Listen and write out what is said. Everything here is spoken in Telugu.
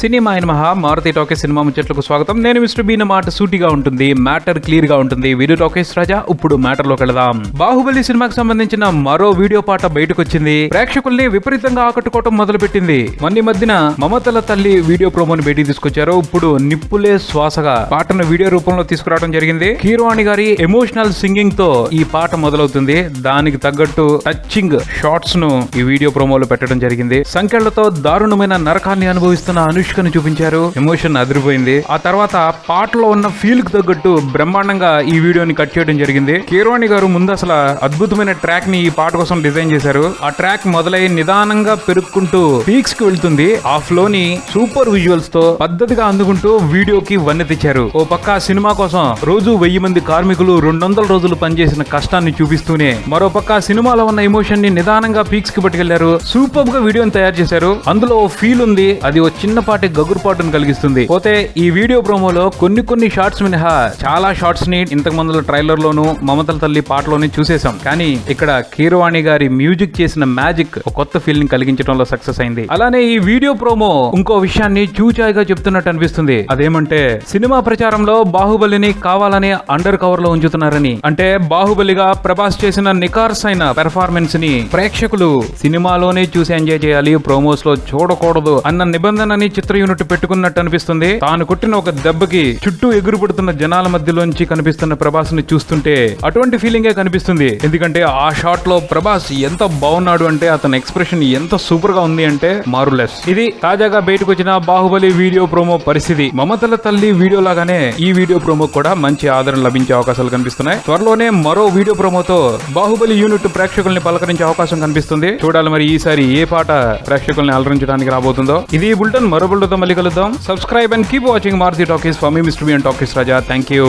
సినిమా అయిన మహా మారుతి టాకీస్ సినిమా ముచ్చట్లకు స్వాగతం. నేను మిస్టర్ బీన్. మాట సూటిగా ఉంటుంది, మ్యాటర్ క్లియర్ గా ఉంటుంది. వీడియో టాకీస్ రాజా. ఇప్పుడు మ్యాటర్ లోకి వెళదాం. బాహుబలి సినిమాకి సంబంధించిన మరో వీడియో పాట బయటకు వచ్చింది. ప్రేక్షకుల్ని విపరీతంగా ఆకట్టుకోవటం మొదలు పెట్టింది. మొన్న మధ్యన మమతల తల్లి వీడియో ప్రోమోని బయటికి తీసుకొచ్చారు. ఇప్పుడు నిప్పులే శ్వాసగా పాటను వీడియో రూపంలో తీసుకురావడం జరిగింది. కీరవాణి గారి ఎమోషనల్ సింగింగ్ తో ఈ పాట మొదలవుతుంది. దానికి తగ్గట్టు టచింగ్ షార్ట్స్ ను ఈ వీడియో ప్రోమోలో పెట్టడం జరిగింది. సంకెళ్లతో దారుణమైన నరకాన్ని అనుభవిస్తున్న అనుష్కను చూపించారు. ఎమోషన్ అదిరిపోయింది. ఆ తర్వాత పాటలో ఉన్న ఫీల్ కు తగ్గట్టు బ్రహ్మాండంగా ఈ వీడియోని కట్ చేయడం జరిగింది. కీరవాణి గారు ముందు అసలు అద్భుతమైన ట్రాక్ ని ఈ పాట కోసం డిజైన్ చేశారు. ఆ ట్రాక్ మొదలై నిదానంగా పెరుక్కుంటూ పీక్స్ కి వెళ్తుంది. ఆ ఫ్లో ని సూపర్ విజువల్స్ తో పద్ధతిగా అందుకుంటూ వీడియోకి వన్నె తెచ్చారు. ఓ పక్క సినిమా కోసం రోజు 1000 మంది కార్మికులు 200 రోజులు పనిచేసిన కష్టాన్ని చూపిస్తూనే మరో పక్క సినిమాలో ఉన్న ఎమోషన్ ని నిదానంగా పీక్స్ కి పట్టుకెళ్లారు. సూపర్ గా వీడియోని తయారు చేశారు. అందులో ఓ ఫీల్ ఉంది. అది ఓ చిన్నపాటి గగురుపాటును కలిగిస్తుంది. పోతే ఈ వీడియో ప్రోమోలో కొన్ని షార్ట్స్ మినహా చాలా షార్ట్స్ ని ఇంతకు ముందు ట్రైలర్ లోను మమతల తల్లి పాటలోని చూసేసాం. కానీ ఇక్కడ కీరవాణి గారి మ్యూజిక్ చేసిన మ్యాజిక్ ఒక కొత్త ఫీల్ ని కలిగించడంలో సక్సెస్ అయింది. అలానే ఈ వీడియో ప్రోమో ఇంకో విషయాన్ని చూచాయిగా చెప్తున్నట్టు అనిపిస్తుంది. అదేమంటే సినిమా ప్రచారంలో బాహుబలిని కావాలని అండర్ కవర్ లో ఉంచుతున్నారని. అంటే బాహుబలిగా ప్రభాస్ చేసిన నికార్స్ అయిన పెర్ఫార్మెన్స్ ని ప్రేక్షకులు సినిమాలోనే చూసి ఎంజాయ్ చేయాలి, ప్రోమోస్ లో చూడకూడదు అన్న నిబంధనని చిత్ర యూనిట్ పెట్టుకున్నట్టు అనిపిస్తుంది. తాను కొట్టిన ఒక దెబ్బకి చుట్టూ ఎగురుపడుతున్న జనాల మధ్యలోంచి కనిపిస్తున్న ప్రభాస్ ని చూస్తుంటే అటువంటి ఫీలింగే కనిపిస్తుంది. ఎందుకంటే ఆ షాట్ లో ప్రభాస్ ఎంత బాగున్నాడు అంటే, అతని ఎక్స్ప్రెషన్ ఎంత సూపర్ గా ఉంది అంటే మారులెస్. ఇది తాజాగా బయటకు వచ్చిన బాహుబలి వీడియో ప్రోమో పరిస్థితి. మమతల తల్లి వీడియో లాగానే ఈ వీడియో ప్రోమో కూడా మంచి ఆదరణ లభించే అవకాశాలు కనిపిస్తున్నాయి. త్వరలోనే మరో వీడియో ప్రోమోతో బాహుబలి యూనిట్ ప్రేక్షకుల్ని పలకరించే అవకాశం కనిపిస్తుంది. చూడాలి మరి ఈసారి ఏ పాట ప్రేక్షకుల్ని అలరించడానికి రాబోతుందో. ఇది బుల్టన్. మరో బుల్టన్తో మళ్ళీ కలుద్దాం. Subscribe and keep watching Maruti talkies. For me mister B and talkies Raja. Thank you.